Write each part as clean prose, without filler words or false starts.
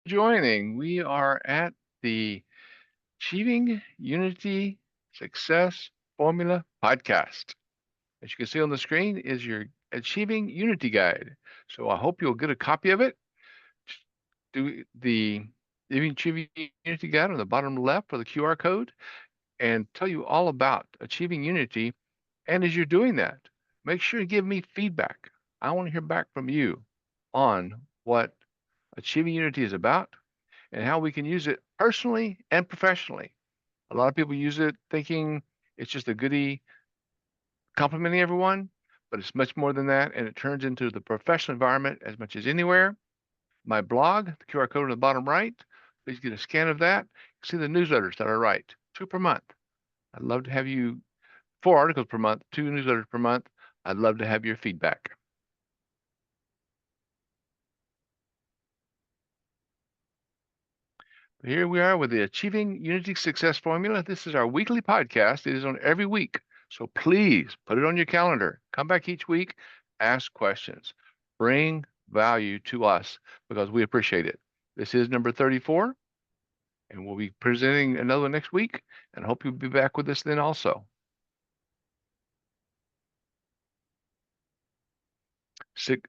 joining. We are at the Achieving Unity Success Formula podcast. As you can see on the screen is your Achieving Unity guide. So I hope you'll get a copy of it. Do the Achieving Unity guide on the bottom left for the QR code and tell you all about achieving unity. And as you're doing that, make sure to give me feedback. I want to hear back from you on what achieving unity is about and how we can use it personally and professionally. A lot of people use it thinking it's just a goodie complimenting everyone, but it's much more than that. And it turns into the professional environment as much as anywhere. My blog, the QR code on the bottom right, please get a scan of that. See the newsletters that I write, 2 per month. I'd love to have you, 4 articles per month, 2 newsletters per month. I'd love to have your feedback. Here we are with the Achieving Unity Success Formula. This is our weekly podcast. It is on every week. So please put it on your calendar. Come back each week, ask questions, bring value to us because we appreciate it. This is number 34, and we'll be presenting another one next week, and I hope you'll be back with us then also.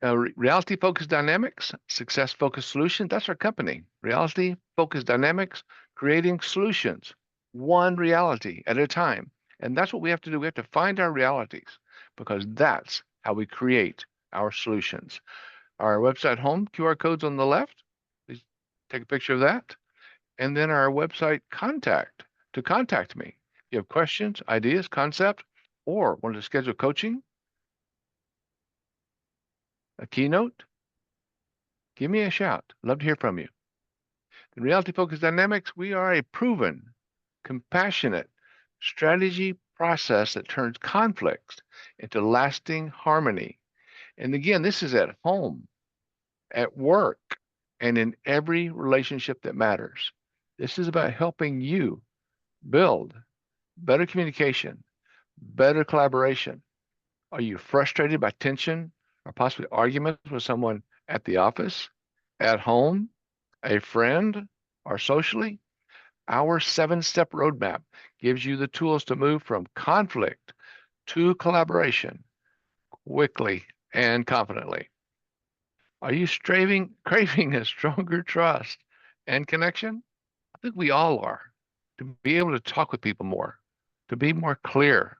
Reality Focused Dynamics, Success Focused Solutions. That's our company. Reality Focused Dynamics, creating solutions, one reality at a time. And that's what we have to do. We have to find our realities because that's how we create our solutions. Our website home, QR codes on the left. Please take a picture of that. And then our website contact to contact me. If you have questions, ideas, concept, or want to schedule coaching, a keynote, give me a shout. Love to hear from you. In Reality Focused Dynamics, we are a proven, compassionate strategy process that turns conflicts into lasting harmony. And again, this is at home, at work, and in every relationship that matters. This is about helping you build better communication, better collaboration. Are you frustrated by tension or possibly arguments with someone at the office, at home, a friend, or socially? Our 7-step roadmap gives you the tools to move from conflict to collaboration quickly and confidently. Are you craving a stronger trust and connection? I think we all are. To be able to talk with people more, to be more clear,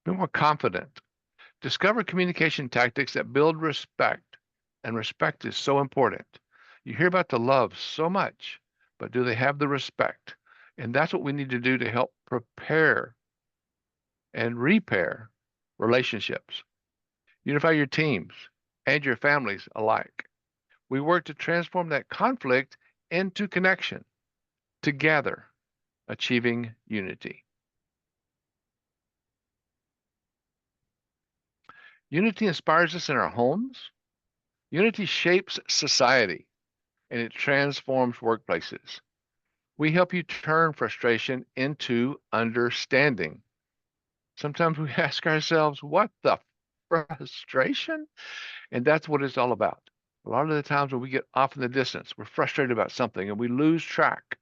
be more confident. Discover communication tactics that build respect, and respect is so important. You hear about the love so much, but do they have the respect? And that's what we need to do to help prepare and repair relationships. Unify your teams and your families alike. We work to transform that conflict into connection, together, achieving unity. Unity inspires us in our homes. Unity shapes society and it transforms workplaces. We help you turn frustration into understanding. Sometimes we ask ourselves, what the frustration? And that's what it's all about. A lot of the times when we get off in the distance, we're frustrated about something and we lose track.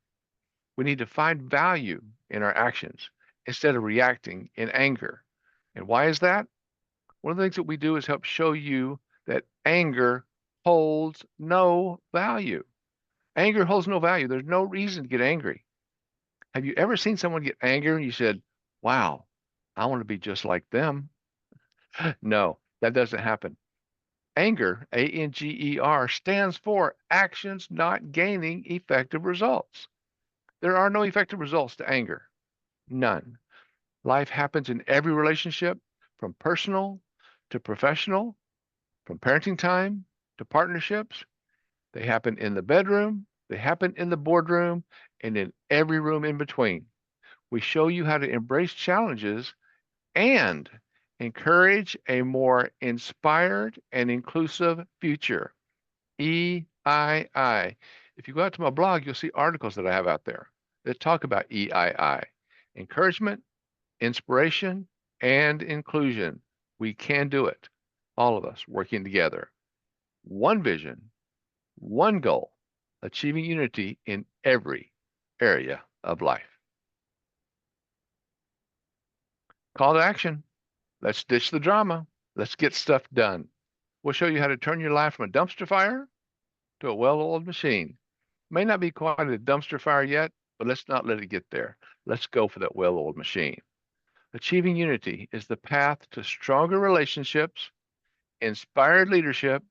We need to find value in our actions instead of reacting in anger. And why is that? One of the things that we do is help show you that anger holds no value. Anger holds no value. There's no reason to get angry. Have you ever seen someone get angry and you said, wow, I want to be just like them? No, that doesn't happen. Anger, ANGER, stands for actions not gaining effective results. There are no effective results to anger. None. Life happens in every relationship, from personal to professional, from parenting time to partnerships. They happen in the bedroom, they happen in the boardroom, and in every room in between. We show you how to embrace challenges and encourage a more inspired and inclusive future. EII. If you go out to my blog, you'll see articles that I have out there that talk about EII. Encouragement, inspiration, and inclusion. We can do it. All of us working together. One vision, one goal, achieving unity in every area of life. Call to action. Let's ditch the drama. Let's get stuff done. We'll show you how to turn your life from a dumpster fire to a well-oiled machine. May not be quite a dumpster fire yet, but let's not let it get there. Let's go for that well-oiled machine. Achieving unity is the path to stronger relationships, inspired leadership,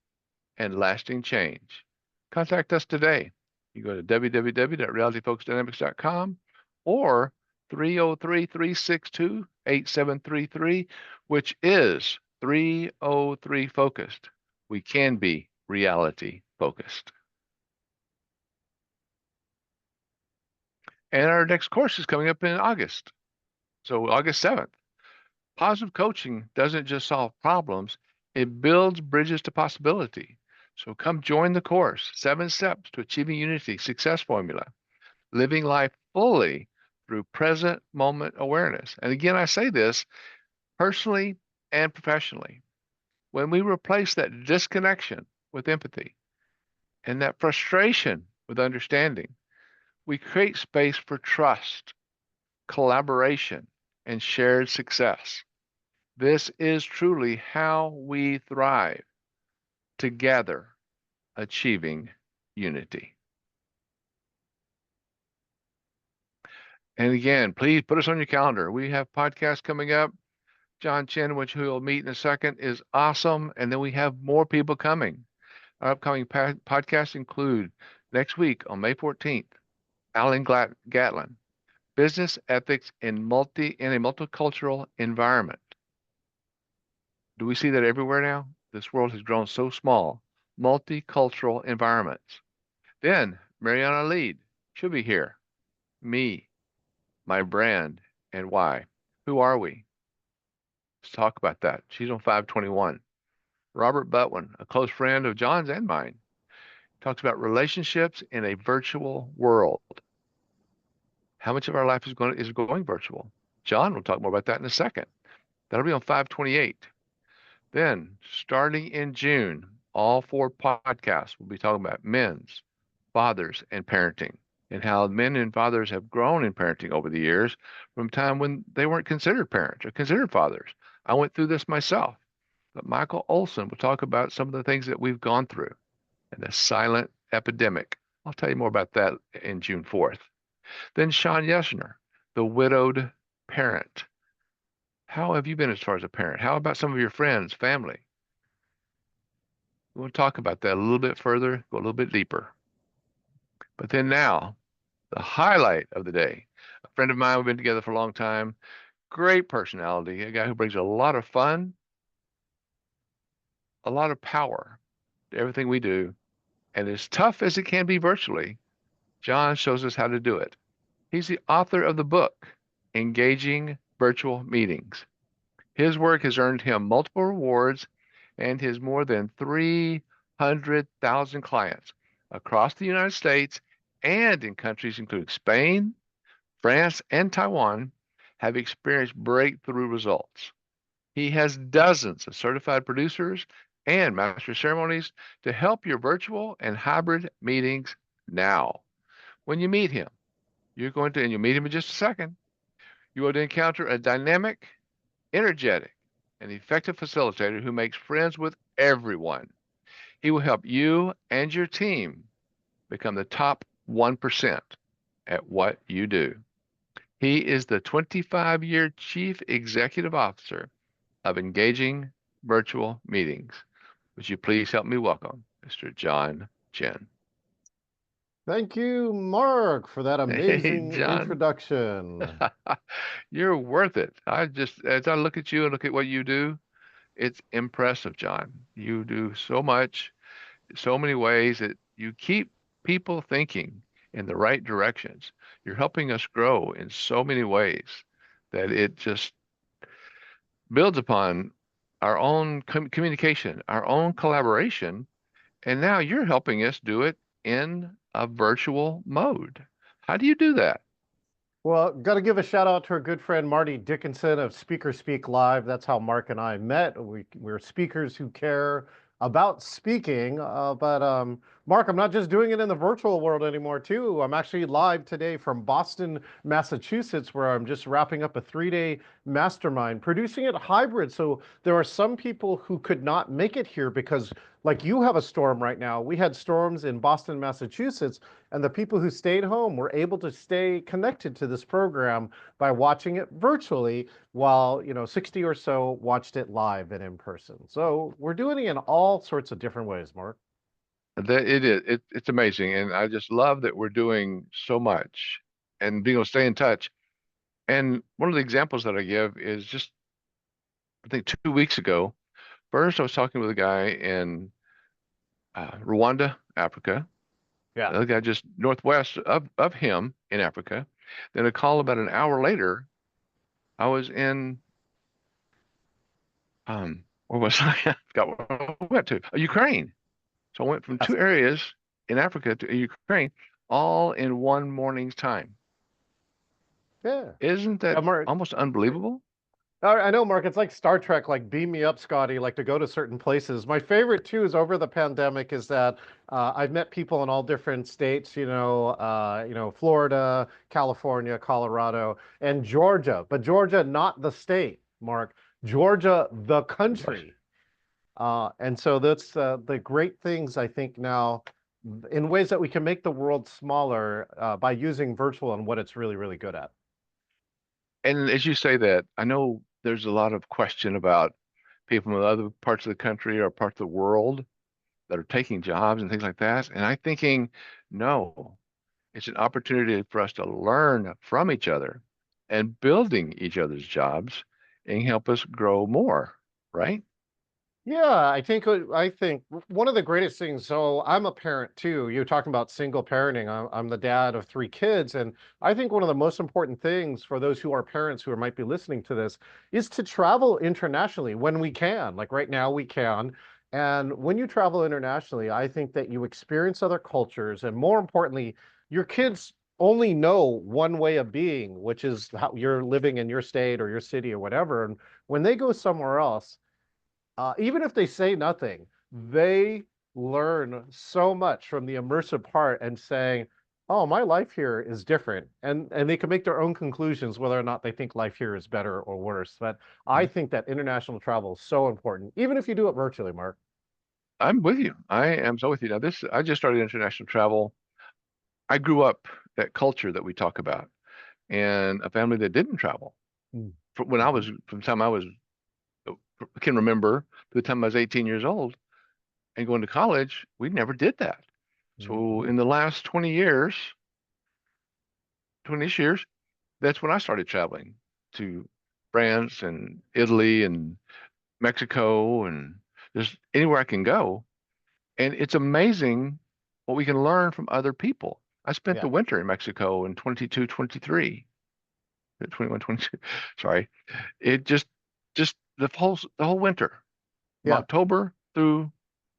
and lasting change. Contact us today. You go to www.realityfocusdynamics.com or 303-362-8733, which is 303 focused. We can be reality focused. And our next course is coming up in August. So August 7th. Positive coaching doesn't just solve problems, it builds bridges to possibility. So come join the course, 7 Steps to Achieving Unity Success Formula, living life fully through present moment awareness. And again, I say this personally and professionally. When we replace that disconnection with empathy and that frustration with understanding, we create space for trust, collaboration, and shared success. This is truly how we thrive together, achieving unity. And again, please put us on your calendar. We have podcasts coming up. John Chen, which we'll meet in a second, is awesome. And then we have more people coming. Our upcoming podcasts include next week on May 14th, Alan Gatlin, Business Ethics in a Multicultural Environment. Do we see that everywhere now? This world has grown so small. Multicultural environments. Then Mariana Lead, she'll be here. Me, my brand, and why. Who are we? Let's talk about that. She's on 521. Robert Butwin, a close friend of John's and mine, talks about relationships in a virtual world. How much of our life is going virtual? John will talk more about that in a second. That'll be on 528. Then, starting in June, all 4 podcasts will be talking about men's, fathers, and parenting, and how men and fathers have grown in parenting over the years from a time when they weren't considered parents or considered fathers. I went through this myself. But Michael Olson will talk about some of the things that we've gone through and the silent epidemic. I'll tell you more about that in June 4th. Then Sean Yesner, the widowed parent. How have you been as far as a parent? How about some of your friends, family? We'll talk about that a little bit further, go a little bit deeper. But then now, the highlight of the day. A friend of mine, we've been together for a long time, great personality, a guy who brings a lot of fun, a lot of power to everything we do. And as tough as it can be virtually, John shows us how to do it. He's the author of the book, Engaging Virtual Meetings. His work has earned him multiple rewards and his more than 300,000 clients across the United States and in countries including Spain, France, and Taiwan have experienced breakthrough results. He has dozens of certified producers and master ceremonies to help your virtual and hybrid meetings now. When you meet him, and you'll meet him in just a second, you will encounter a dynamic, energetic, and effective facilitator who makes friends with everyone. He will help you and your team become the top 1% at what you do. He is the 25-year Chief Executive Officer of Engaging Virtual Meetings. Would you please help me welcome Mr. John Chen? Thank you, Mark, for that amazing introduction. You're worth it. As I look at you and look at what you do, it's impressive, John. You do so much, so many ways that you keep people thinking in the right directions. You're helping us grow in so many ways that it just builds upon our own communication, our own collaboration, and now you're helping us do it in a virtual mode. How do you do that? Well, got to give a shout out to our good friend Marty Dickinson of Speaker Speak Live. That's how Mark and I met. We're speakers who care about speaking, but Mark, I'm not just doing it in the virtual world anymore, too. I'm actually live today from Boston, Massachusetts, where I'm just wrapping up a 3-day mastermind, producing it hybrid. So there are some people who could not make it here because, like you have a storm right now, we had storms in Boston, Massachusetts, and the people who stayed home were able to stay connected to this program by watching it virtually while, 60 or so watched it live and in person. So we're doing it in all sorts of different ways, Mark. That it is. It's amazing. And I just love that we're doing so much and being able to stay in touch. And one of the examples that I give is just, I think 2 weeks ago, first I was talking with a guy in Rwanda, Africa. Yeah. The other guy just northwest of him in Africa. Then a call about an hour later, I was in, where was I? I forgot where I went to. Ukraine. So I went from Yes. two areas in Africa to Ukraine, all in one morning's time. Yeah. Isn't that Mark, almost unbelievable? I know, Mark, it's like Star Trek, like beam me up, Scotty, like to go to certain places. My favorite too is over the pandemic is that I've met people in all different states, Florida, California, Colorado, and Georgia, but Georgia, not the state, Mark, Georgia, the Gosh. country. And so that's the great things I think now in ways that we can make the world smaller by using virtual and what it's really, really good at. And as you say that, I know there's a lot of question about people from other parts of the country or parts of the world that are taking jobs and things like that. And I'm thinking, no, it's an opportunity for us to learn from each other and building each other's jobs and help us grow more, right? Yeah, I think one of the greatest things. So I'm a parent too. You're talking about single parenting. I'm the dad of 3 kids, and I think one of the most important things for those who are parents who might be listening to this is to travel internationally when we can. Like right now, we can. And when you travel internationally, I think that you experience other cultures, and more importantly, your kids only know one way of being, which is how you're living in your state or your city or whatever. And when they go somewhere else even if they say nothing, they learn so much from the immersive part and saying, "Oh, my life here is different," and they can make their own conclusions whether or not they think life here is better or worse. But I Mhm. think that international travel is so important, even if you do it virtually, Mark. I'm with you. I am so with you. Now, I just started international travel. I grew up that culture that we talk about and a family that didn't travel. Mm-hmm. From the time I was, I can remember to the time I was 18 years old and going to college, we never did that. So Mm-hmm. in the last 20 years, that's when I started traveling to France and Italy and Mexico and just anywhere I can go. And it's amazing what we can learn from other people. I spent Yeah, the winter in Mexico in 22, 23, 21, 22. Sorry. It just the whole winter from yeah. October through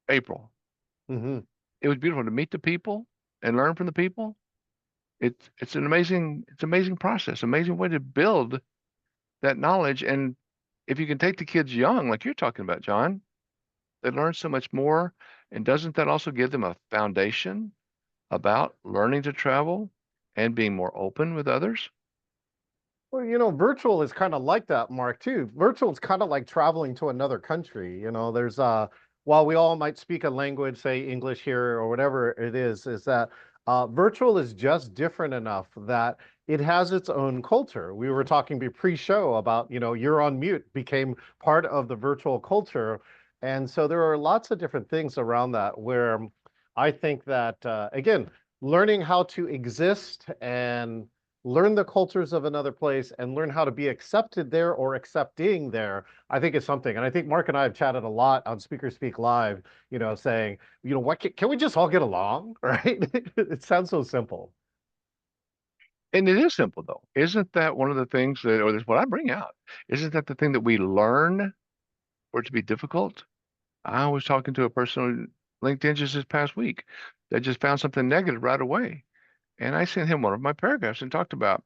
April. Mm-hmm. It was beautiful to meet the people and learn from the people. It's an amazing process, amazing way to build that knowledge. And if you can take the kids young, like you're talking about, John, they learn so much more. And doesn't that also give them a foundation about learning to travel and being more open with others? Well, virtual is kind of like that, Mark, too. Virtual is kind of like traveling to another country. There's while we all might speak a language, say English here or whatever it is that virtual is just different enough that it has its own culture. We were talking pre-show about, you're on mute became part of the virtual culture. And so there are lots of different things around that where I think that again, learning how to exist and learn the cultures of another place and learn how to be accepted there or accepting there, I think is something. And I think Mark and I have chatted a lot on Speaker Speak Live, saying, what can we just all get along, right? It sounds so simple. And it is simple though. Isn't that one of the things that, or that's what I bring out? Isn't that the thing that we learn for it to be difficult? I was talking to a person on LinkedIn just this past week that just found something negative right away. And I sent him one of my paragraphs and talked about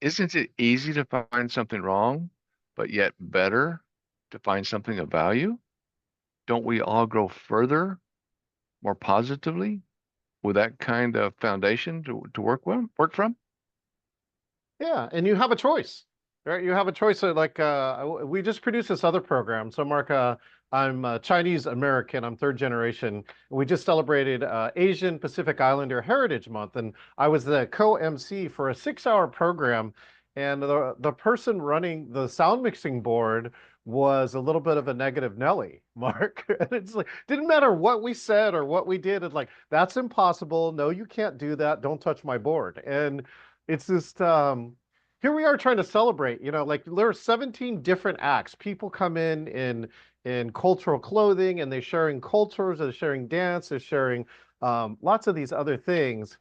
isn't it easy to find something wrong, but yet better to find something of value? Don't we all grow further more positively with that kind of foundation to work from? Yeah, and you have a choice, right? You have a choice of like we just produced this other program. So Mark, I'm Chinese American. I'm third generation. We just celebrated Asian Pacific Islander Heritage Month, and I was the co-MC for a 6-hour program. And the person running the sound mixing board was a little bit of a negative Nelly, Mark. And it's like didn't matter what we said or what we did. It's like that's impossible. No, you can't do that. Don't touch my board. And it's just here we are trying to celebrate, like there are 17 different acts. People come in cultural clothing and they're sharing cultures, they're sharing dance, they're sharing lots of these other things.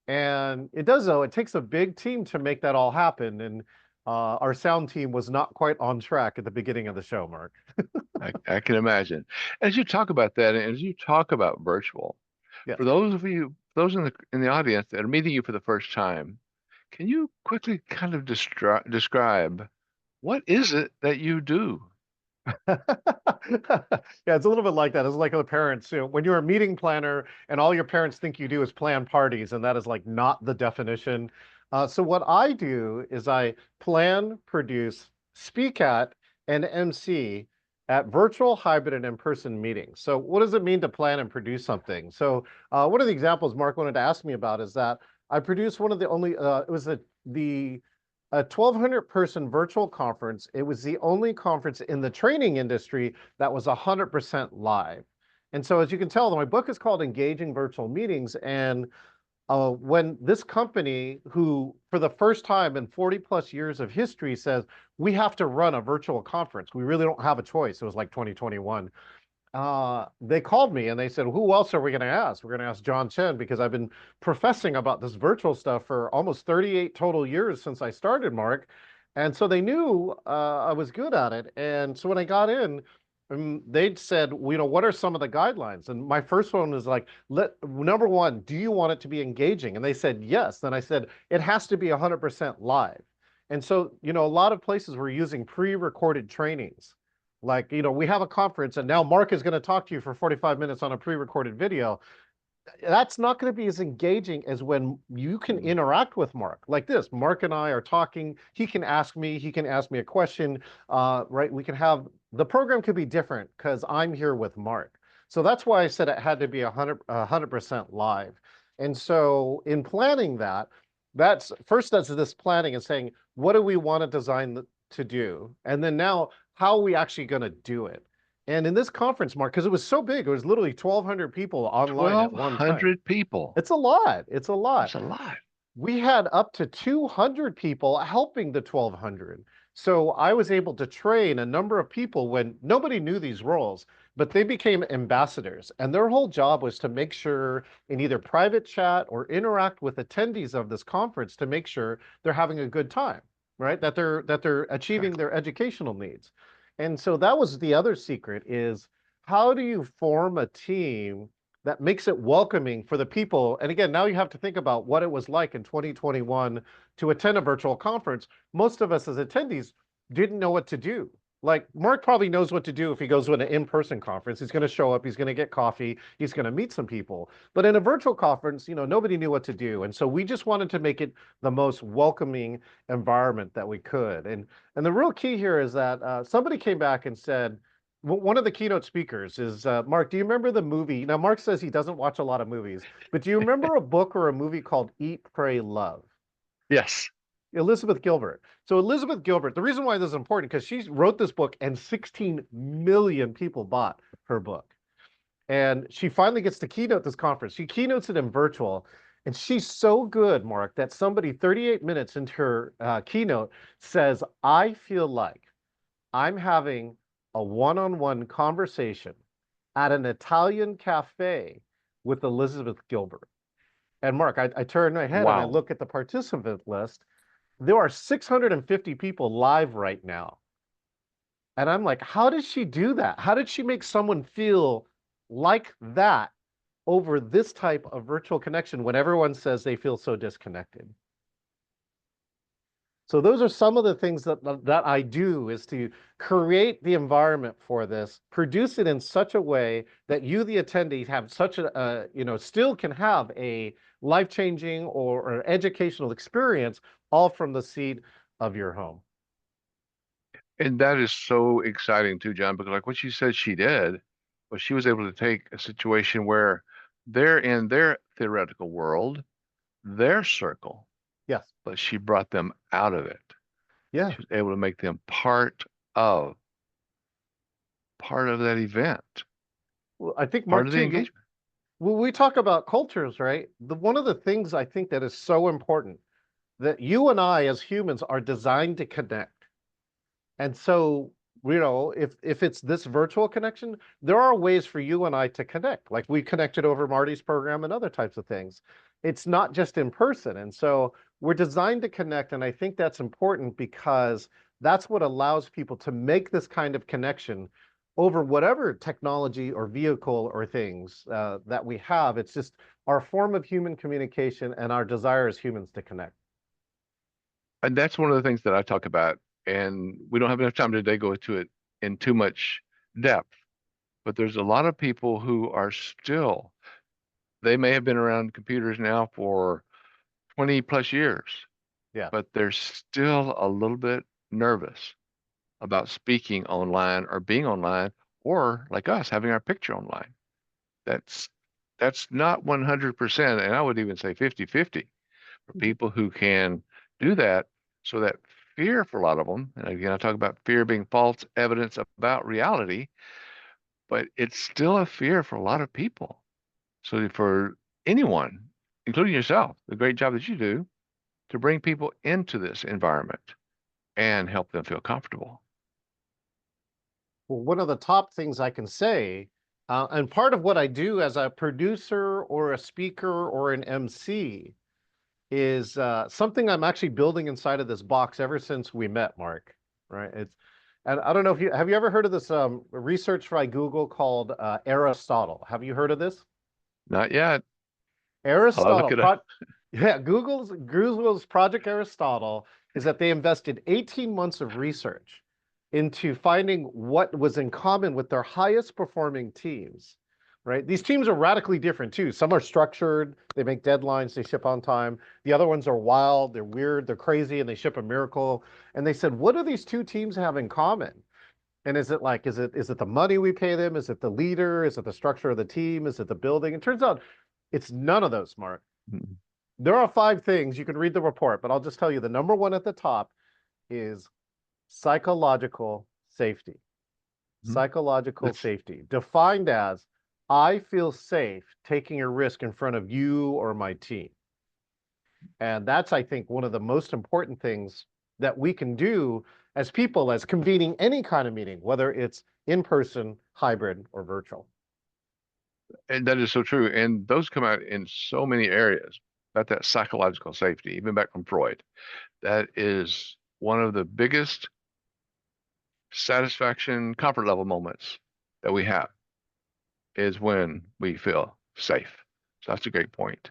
And it does though, it takes a big team to make that all happen. And our sound team was not quite on track at the beginning of the show, Mark. I can imagine. As you talk about that, and as you talk about virtual, for Yes. those of you, those in the audience that are meeting you for the first time, can you quickly kind of describe what is it that you do? Yeah, it's a little bit like that. It's like the parents, when you're a meeting planner and all your parents think you do is plan parties, and that is like not the definition. So what I do is I plan, produce, speak at, and MC at virtual, hybrid, and in-person meetings. So what does it mean to plan and produce something? So one of the examples Mark wanted to ask me about is that I produced one of the only, it was the a 1,200 person virtual conference. It was the only conference in the training industry that was 100% live. And so, as you can tell, my book is called Engaging Virtual Meetings. And when this company, who for the first time in 40 plus years of history says, we have to run a virtual conference, we really don't have a choice. It was like 2021. They called me and they said, who else are we going to ask? We're going to ask John Chen because I've been professing about this virtual stuff for almost 38 total years since I started, Mark. And so they knew I was good at it. And so when I got in, they'd said, what are some of the guidelines? And my first one was like, number one, do you want it to be engaging? And they said, yes. Then I said, it has to be 100% live. And so, a lot of places were using pre-recorded trainings. Like, we have a conference and now Mark is going to talk to you for 45 minutes on a pre-recorded video. That's not going to be as engaging as when you can Mm. interact with Mark like this. Mark and I are talking. He can ask me a question. Right? We can have the program could be different because I'm here with Mark. So that's why I said it had to be 100% live. And so in planning that, that's first that's this planning and saying, what do we want to design to do? And then now, how are we actually going to do it? And in this conference, Mark, because it was so big, it was literally 1,200 people online at one time. 1,200 people. It's a lot. It's a lot. That's a lot. We had up to 200 people helping the 1,200. So I was able to train a number of people when nobody knew these roles, but they became ambassadors. And their whole job was to make sure in either private chat or interact with attendees of this conference to make sure they're having a good time, right? That they're achieving their educational needs. And so that was the other secret is how do you form a team that makes it welcoming for the people? And again, now you have to think about what it was like in 2021 to attend a virtual conference. Most of us as attendees didn't know what to do. Like Mark probably knows what to do if he goes to an in-person conference. He's going to show up, he's going to get coffee, he's going to meet some people. But in a virtual conference, nobody knew what to do. And so we just wanted to make it the most welcoming environment that we could. And the real key here is that somebody came back and said, one of the keynote speakers is Mark. Do you remember the movie? Now, Mark says he doesn't watch a lot of movies, but do you remember a book or a movie called Eat, Pray, Love? Yes. Elizabeth Gilbert. So Elizabeth Gilbert, the reason why this is important because she wrote this book and 16 million people bought her book. And she finally gets to keynote this conference. She keynotes it in virtual. And she's so good, Mark, that somebody 38 minutes into her keynote says, I feel like I'm having a one-on-one conversation at an Italian cafe with Elizabeth Gilbert. And Mark, I turn my head and I Wow. look at the participant list. There are 650 people live right now. And I'm like, how did she do that? How did she make someone feel like that over this type of virtual connection when everyone says they feel so disconnected? So those are some of the things that I do is to create the environment for this, produce it in such a way that you, the attendee, have such a still can have a life-changing or educational experience all from the seat of your home. And that is so exciting too, John, because like what you said she did was she was able to take a situation where they're in their theoretical world, their circle, Yes. but she brought them out of it. Yeah. She was able to make them of part of that event, Well, I think part Mark of the too, engagement. when we talk about cultures, right? One of the things I think that is so important that you and I as humans are designed to connect. And so, if it's this virtual connection, there are ways for you and I to connect. Like we connected over Marty's program and other types of things. It's not just in person. And so we're designed to connect. And I think that's important because that's what allows people to make this kind of connection over whatever technology or vehicle or things that we have. It's just our form of human communication and our desire as humans to connect. And that's one of the things that I talk about. And we don't have enough time today to go into it in too much depth, but there's a lot of people who are still, they may have been around computers now for 20 plus years, Yeah. but they're still a little bit nervous about speaking online or being online or like us having our picture online. That's that's not 100%, and I would even say 50-50 for Mhm. people who can do that. So that fear for a lot of them, and again, I talk about fear being false evidence about reality, but it's still a fear for a lot of people. So for anyone, including yourself, the great job that you do to bring people into this environment and help them feel comfortable. Well, one of the top things I can say, and part of what I do as a producer or a speaker or an MC is something I'm actually building inside of this box ever since we met, Mark. Right? And I don't know if you have you ever heard of this research by Google called Aristotle. Have you heard of this? Not yet. I'll look Aristotle, it up. yeah, Google's Project Aristotle is that they invested 18 months of research into finding what was in common with their highest performing teams. Right? These teams are radically different too. Some are structured, they make deadlines, they ship on time. The other ones are wild, they're weird, they're crazy, and they ship a miracle. And they said, what do these two teams have in common? And is it the money we pay them? Is it the leader? Is it the structure of the team? Is it the building? It turns out it's none of those, Mark. Mhm. There are five things. You can read the report, but I'll just tell you the number one at the top is psychological safety. Mhm. Psychological It's safety, defined as I feel safe taking a risk in front of you or my team. And that's, I think, one of the most important things that we can do as people, as convening any kind of meeting, whether it's in person, hybrid, or virtual. and that is so true. And those come out in so many areas about that psychological safety, even back from Freud. That is one of the biggest satisfaction, comfort level moments that we have is when we feel safe. So that's a great point.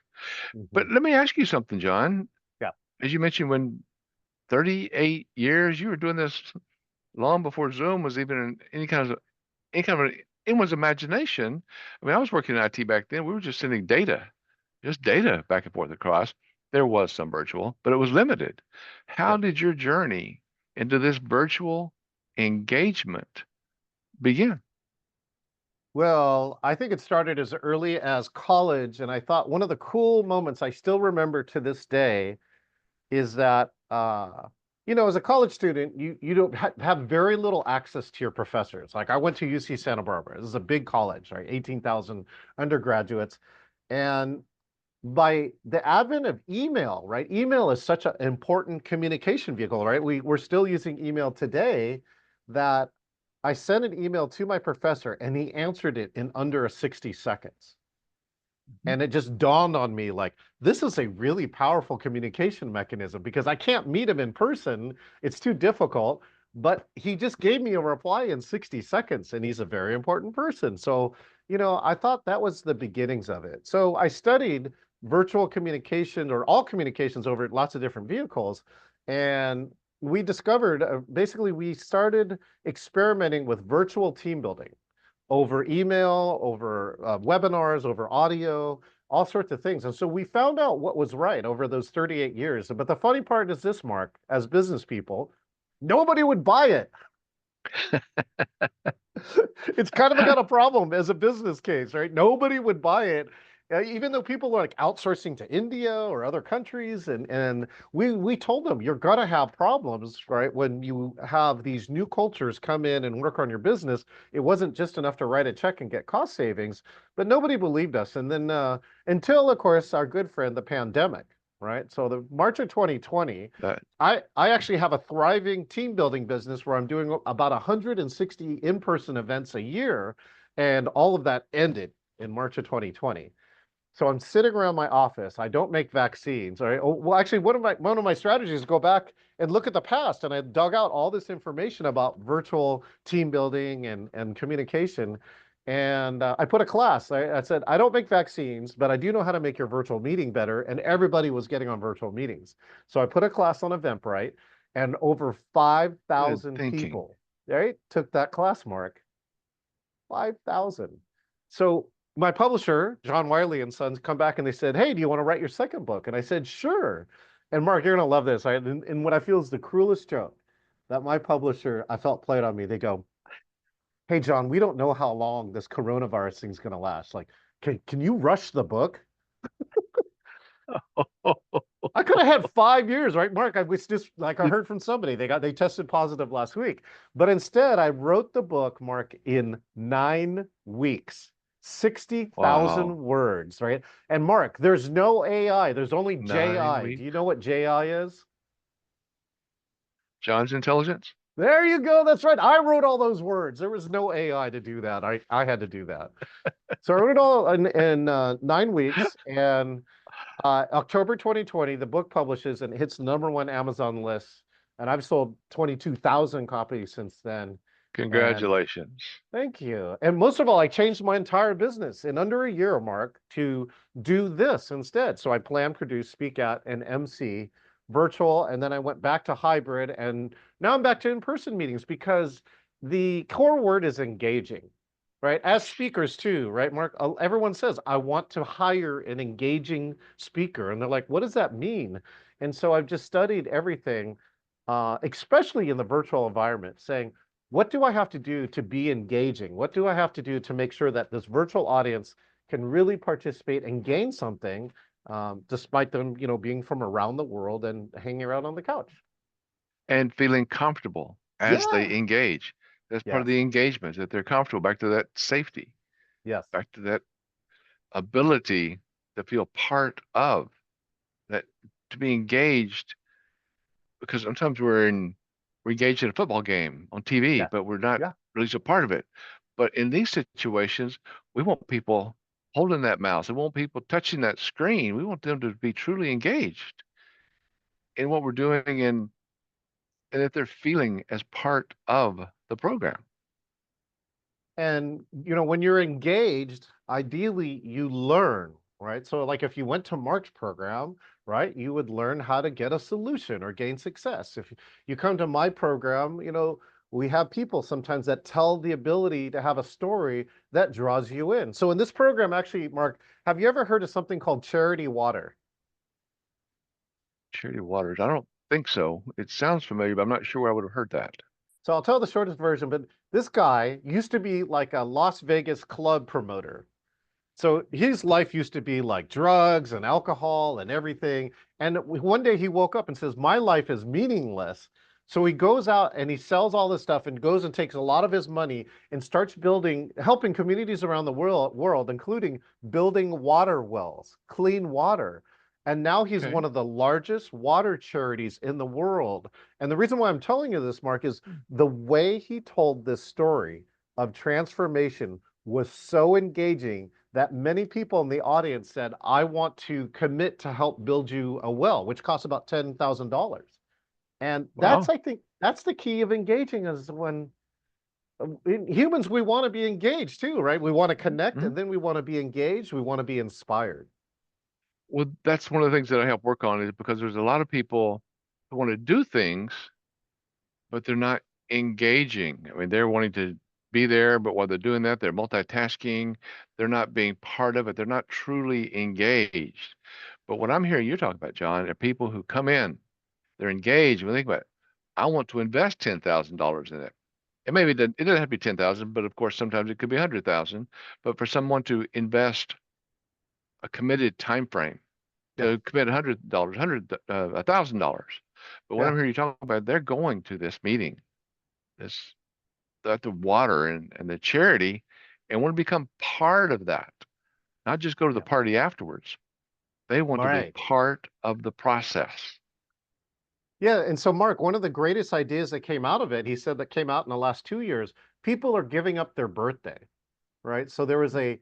Mhm. But let me ask you something, John. Yeah. As you mentioned, when 38 years, you were doing this long before Zoom was even in any kind of anyone's imagination. I mean, I was working in IT back then. We were just sending data, just data back and forth across. There was some virtual, but it was limited. Yeah. How did your journey into this virtual engagement begin? Well, I think it started as early as college, and I thought one of the cool moments I still remember to this day is that as a college student, you don't have very little access to your professors. Like I went to UC Santa Barbara. This is a big college, right? 18,000 undergraduates, and by the advent of email, right? Email is such an important communication vehicle, right? We're still using email today that I sent an email to my professor and he answered it in under 60 seconds. Mhm. And it just dawned on me like, this is a really powerful communication mechanism because I can't meet him in person. It's too difficult. But he just gave me a reply in 60 seconds, and he's a very important person. So, I thought that was the beginnings of it. So I studied virtual communication or all communications over lots of different vehicles. And we discovered basically we started experimenting with virtual team building over email, over webinars, over audio, all sorts of things. And so we found out what was right over those 38 years. But the funny part is this, Mark, as business people, nobody would buy it. It's kind of got a problem as a business case, right? Nobody would buy it, even though people are like outsourcing to India or other countries, and we told them you're gonna have problems, right? When you have these new cultures come in and work on your business, it wasn't just enough to write a check and get cost savings, but nobody believed us. And then until, of course, our good friend, the pandemic, right? So the March of 2020. That I actually have a thriving team building business where I'm doing about 160 in-person events a year, and all of that ended in March of 2020. So I'm sitting around my office. I don't make vaccines. All right. Oh, well, actually, one of my strategies is go back and look at the past, and I dug out all this information about virtual team building and communication. And I put a class. I said I don't make vaccines, but I do know how to make your virtual meeting better. And everybody was getting on virtual meetings. So I put a class on Eventbrite, and over good 5,000 thinking. people, right, took that class, Mark. 5,000. So my publisher, John Wiley and Sons, come back and they said, "Hey, do you want to write your second book?" And I said, "Sure." And Mark, you're gonna love this. And what I feel is the cruelest joke that my publisher I felt played on me. They go, "Hey, John, we don't know how long this coronavirus thing's gonna last. Like, can you rush the book?" I could have had 5 years, right, Mark? I was just like I heard from somebody. They tested positive last week. But instead, I wrote the book, Mark, in 9 weeks. 60,000 Wow. words, right? And Mark, there's no AI, there's only Nine JI. Do you weeks. know what JI is? John's intelligence. There you go. That's right. I wrote all those words. There was no AI to do that. I had to do that. So I wrote it all in 9 weeks. And October 2020, the book publishes and hits the #1 Amazon list. And I've sold 22,000 copies since then. And Congratulations. thank you. And most of all, I changed my entire business in under a year, Mark, to do this instead. So I plan, produce, speak at, and MC virtual. And then I went back to hybrid. And now I'm back to in-person meetings because the core word is engaging, right? As speakers too, right, Mark? Everyone says, I want to hire an engaging speaker. And they're like, what does that mean? And so I've just studied everything, especially in the virtual environment, saying, what do I have to do to be engaging? What do I have to do to make sure that this virtual audience can really participate and gain something, despite them, being from around the world and hanging around on the couch? And feeling comfortable as Yeah. they engage. That's part of Yes. the engagement, that they're comfortable. Back to that safety, Yes. back to that ability to feel part of that, to be engaged. Because sometimes we're engaged in a football game on TV, Yeah. but we're not Yeah. really so part of it. But in these situations, we want people holding that mouse. We want people touching that screen. We want them to be truly engaged in what we're doing, and that they're feeling as part of the program. And when you're engaged, ideally you learn, right? So like if you went to Mark's program, right, you would learn how to get a solution or gain success. If you come to my program, we have people sometimes that tell the ability to have a story that draws you in. So in this program, actually, Mark, have you ever heard of something called charity water? Charity Waters. I don't think so. It sounds familiar, but I'm not sure where I would have heard that. So I'll tell the shortest version, but this guy used to be like a Las Vegas club promoter. So his life used to be like drugs and alcohol and everything. And one day he woke up and says, "My life is meaningless." So he goes out and he sells all this stuff and goes and takes a lot of his money and starts helping communities around the world, including building water wells, clean water. And now he's Okay. one of the largest water charities in the world. And the reason why I'm telling you this, Mark, is the way he told this story of transformation was so engaging that many people in the audience said, I want to commit to help build you a well, which costs about $10,000. And Wow. I think, that's the key of engaging is when in humans, we want to be engaged too, right? We want to connect Mhm. and then we want to be engaged. We want to be inspired. Well, that's one of the things that I help work on, is because there's a lot of people. want to do things, but they're not engaging. I mean, they're wanting to be there, but while they're doing that, they're multitasking. They're not being part of it. They're not truly engaged. But what I'm hearing you talk about, John, are people who come in, they're engaged. When they think about it, I want to invest $10,000 in it. It doesn't have to be 10,000, but of course sometimes it could be 100,000. But for someone to invest a committed time frame, Yeah, to commit $100, $1,000. But what yeah, I'm hearing you talk about, they're going to this meeting, this the water and the charity, and want to become part of that, not just go to the yeah. party afterwards. They want to be Right. part of the process. Yeah, and so Mark, one of the greatest ideas that came out of it, he said that came out in the last 2 years, people are giving up their birthday, right? So there was a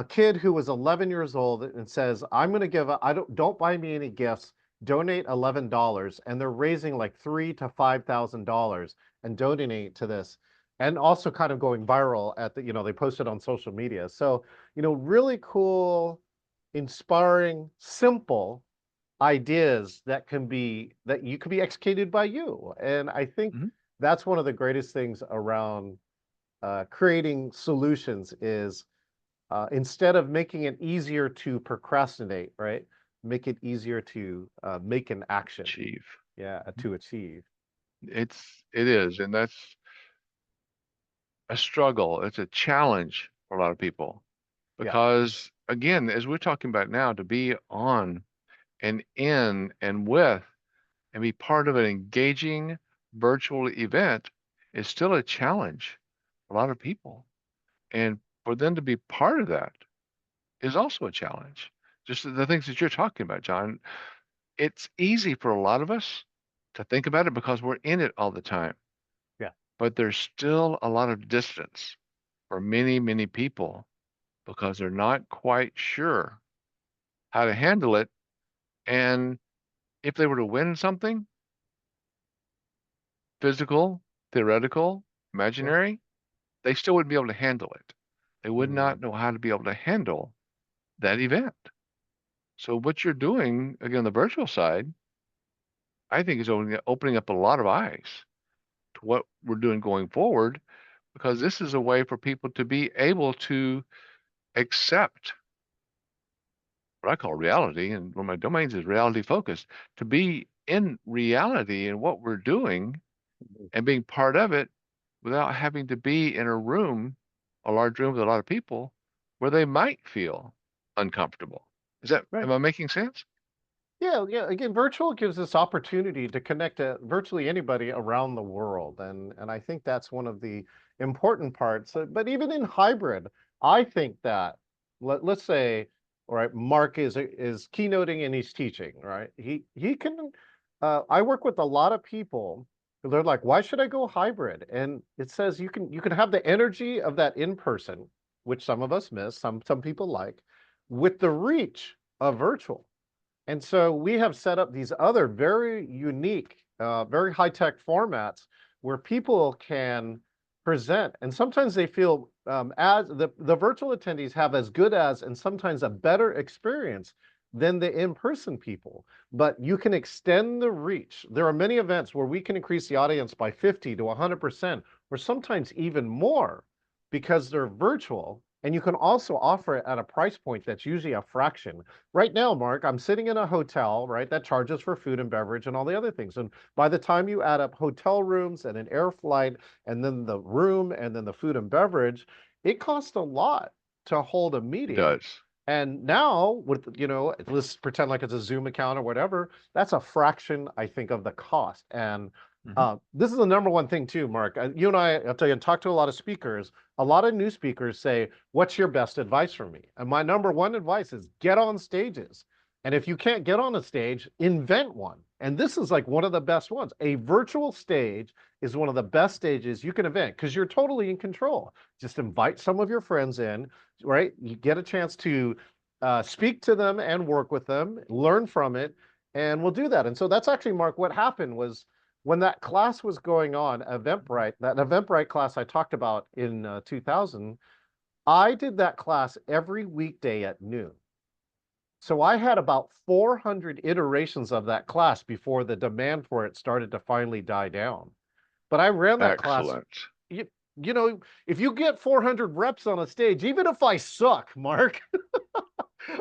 kid who was 11 years old and says, "I'm going to give a, I don't buy me any gifts, donate $11," and they're raising like $3,000 to $5,000 and donating it to this, and also kind of going viral at they posted on social media. So really cool, inspiring, simple ideas that you can be executed by you. And I think Mhm. that's one of the greatest things around creating solutions is instead of making it easier to procrastinate, right? Make it easier to make an action, Achieve. yeah, to achieve. It is, and that's a struggle. It's a challenge for a lot of people Yeah, because, again, as we're talking about now, to be on and in and with and be part of an engaging virtual event is still a challenge for a lot of people. And for them to be part of that is also a challenge. Just the things that you're talking about, John. It's easy for a lot of us to think about it because we're in it all the time, yeah, but there's still a lot of distance for many, many people because they're not quite sure how to handle it. And if they were to win something, physical, theoretical, yeah. imaginary, they still wouldn't be able to handle it. They would not Mm, know how to be able to handle that event. So what you're doing, again, on the virtual side, I think is opening up a lot of eyes to what we're doing going forward, because this is a way for people to be able to accept what I call reality, and one of my domains is reality focused, to be in reality and what we're doing and being part of it without having to be in a room, a large room with a lot of people where they might feel uncomfortable. right. Am I making sense? Yeah, yeah. Again, virtual gives us opportunity to connect to virtually anybody around the world, and I think that's one of the important parts. But even in hybrid, I think that let's say, all right, Mark is keynoting and he's teaching, right? He can. I work with a lot of people. They're like, why should I go hybrid? And it says you can have the energy of that in person, which some of us miss, some people like, with the reach of virtual. And so we have set up these other very unique, very high-tech formats where people can present. And sometimes they feel as the virtual attendees have as good as and sometimes a better experience than the in-person people. But you can extend the reach. There are many events where we can increase the audience by 50 to 100%, or sometimes even more because they're virtual. And you can also offer it at a price point that's usually a fraction. Right now, Mark, I'm sitting in a hotel, right, that charges for food and beverage and all the other things. And by the time you add up hotel rooms and an air flight and then the room and then the food and beverage, it costs a lot to hold a It meeting. does. And now with, let's pretend like it's a Zoom account or whatever, that's a fraction, I think, of the cost. And Hmm. this is the number one thing too, Mark. You and I'll tell you, talk to a lot of speakers. A lot of new speakers say, what's your best advice for me? And my number one advice is get on stages. And if you can't get on a stage, invent one. And this is like one of the best ones. A virtual stage is one of the best stages you can invent because you're totally in control. Just invite some of your friends in, right? You get a chance to speak to them and work with them, learn from it, and we'll do that. And so that's actually, Mark, what happened was when that class was going on, Eventbrite, that Eventbrite class I talked about in 2000, I did that class every weekday at noon. So I had about 400 iterations of that class before the demand for it started to finally die down. But I ran that class. Excellent. You, you know, if you get 400 reps on a stage, even if I suck, Mark,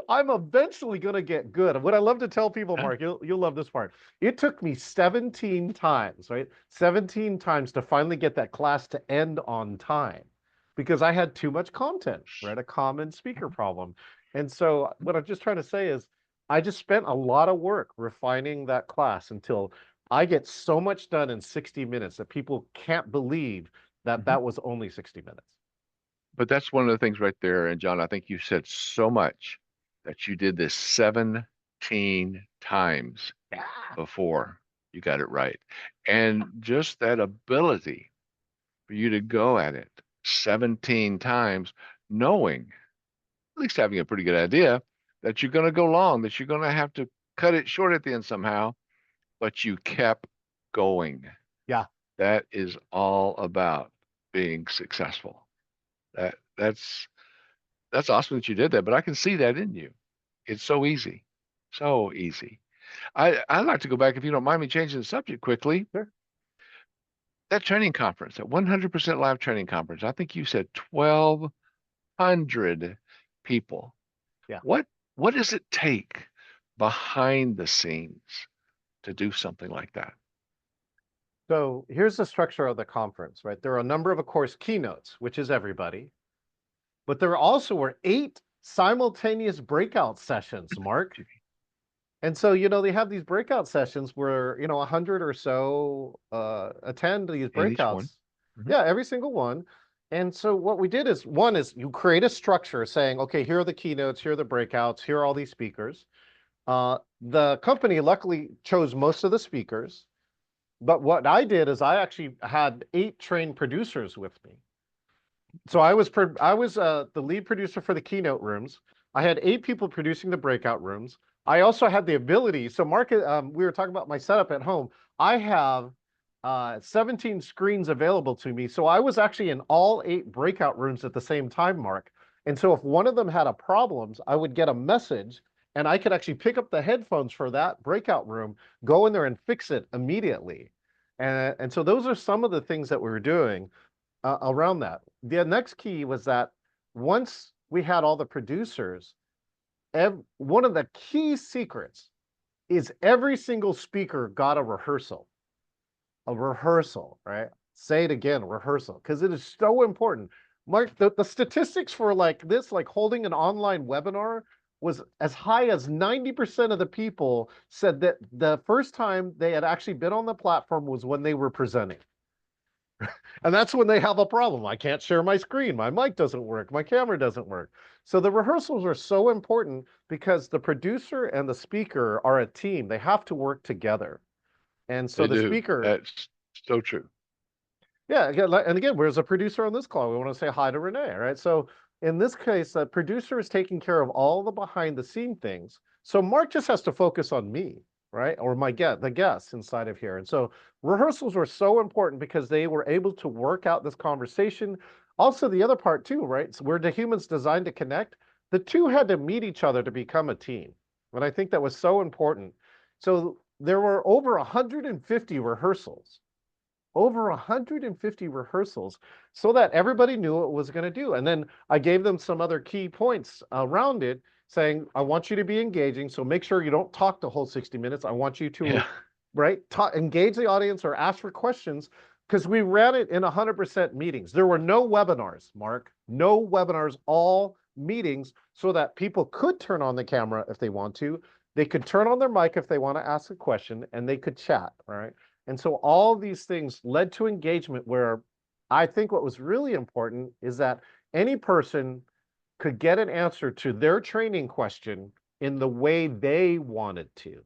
I'm eventually going to get good. What I love to tell people, Yeah. Mark, you'll love this part. It took me 17 times, right? 17 times to finally get that class to end on time because I had too much content, right? A common speaker problem. And so what I'm just trying to say is I just spent a lot of work refining that class until I get so much done in 60 minutes that people can't believe that Mhm. that was only 60 minutes. But that's one of the things right there. And John, I think you said so much that you did this 17 times Yeah. before you got it right. And just that ability for you to go at it 17 times, knowing, at least having a pretty good idea, that you're going to go long, that you're going to have to cut it short at the end somehow, but you kept going. Yeah. That is all about being successful. That's awesome that you did that, but I can see that in you. It's so easy. So easy. I'd like to go back, if you don't mind me changing the subject quickly. Sure. That training conference, that 100% live training conference, I think you said 1,200 people. Yeah. What what does it take behind the scenes to do something like that? So here's the structure of the conference, right? There are a number of course, keynotes, which is everybody, but there also were 8 simultaneous breakout sessions, Mark. And so, they have these breakout sessions where, 100 or so attend these In each one. breakouts. Mhm. Yeah, every single one. And so what we did is one is you create a structure saying, okay, here are the keynotes, here are the breakouts, here are all these speakers. The company luckily chose most of the speakers. But what I did is I actually had 8 trained producers with me. So I was the lead producer for the keynote rooms. I had 8 people producing the breakout rooms. I also had the ability. So Mark, we were talking about my setup at home. I have 17 screens available to me. So I was actually in all 8 breakout rooms at the same time, Mark. And so if one of them had a problems, I would get a message and I could actually pick up the headphones for that breakout room, go in there and fix it immediately. And so those are some of the things that we were doing around that. The next key was that once we had all the producers, one of the key secrets is every single speaker got a rehearsal, right? Say it again, rehearsal, because it is so important. Mark, the statistics for like this, like holding an online webinar, was as high as 90% of the people said that the first time they had actually been on the platform was when they were presenting. And that's when they have a problem. I can't share my screen. My mic doesn't work. My camera doesn't work. So the rehearsals are so important because the producer and the speaker are a team. They have to work together. And so They the do. speaker, That's so true. yeah, and again, where's a producer on this call? We want to say hi to Renee, right? So in this case, the producer is taking care of all the behind the scene things. So Mark just has to focus on me, right? Or the guests inside of here. And so rehearsals were so important because they were able to work out this conversation. Also, the other part too, right? So where the humans designed to connect, the two had to meet each other to become a team. And I think that was so important. So there were over 150 rehearsals, over 150 rehearsals, so that everybody knew what it was going to do. And then I gave them some other key points around it, saying, I want you to be engaging. So make sure you don't talk the whole 60 minutes. I want you Yeah. to, right, engage the audience or ask for questions, because we ran it in 100% meetings. There were no webinars, Mark, no webinars, all meetings, so that people could turn on the camera if they want to. They could turn on their mic if they want to ask a question, and they could chat, right? And so all these things led to engagement where I think what was really important is that any person could get an answer to their training question in the way they wanted to.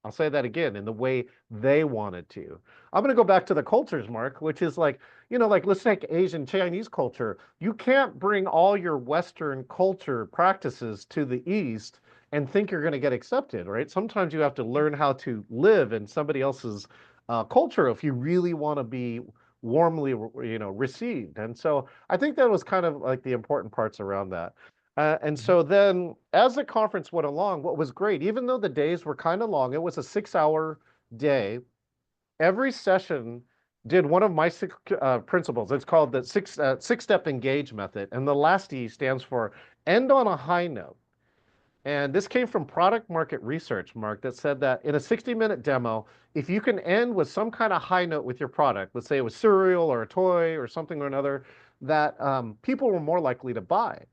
I'll say that again, in the way they wanted to. I'm going to go back to the cultures, Mark, which is like, like let's take Asian Chinese culture. You can't bring all your Western culture practices to the East and think you're going to get accepted, right? Sometimes you have to learn how to live in somebody else's culture if you really want to be warmly, received. And so I think that was kind of like the important parts around that. And Mhm. so then, as the conference went along, what was great, even though the days were kind of long, it was a 6 hour day. Every session did one of my six principles. It's called the six step engage method, and the last E stands for end on a high note. And this came from product market research, Mark, that said that in a 60-minute demo, if you can end with some kind of high note with your product, let's say it was cereal or a toy or something or another, that people were more likely to buy.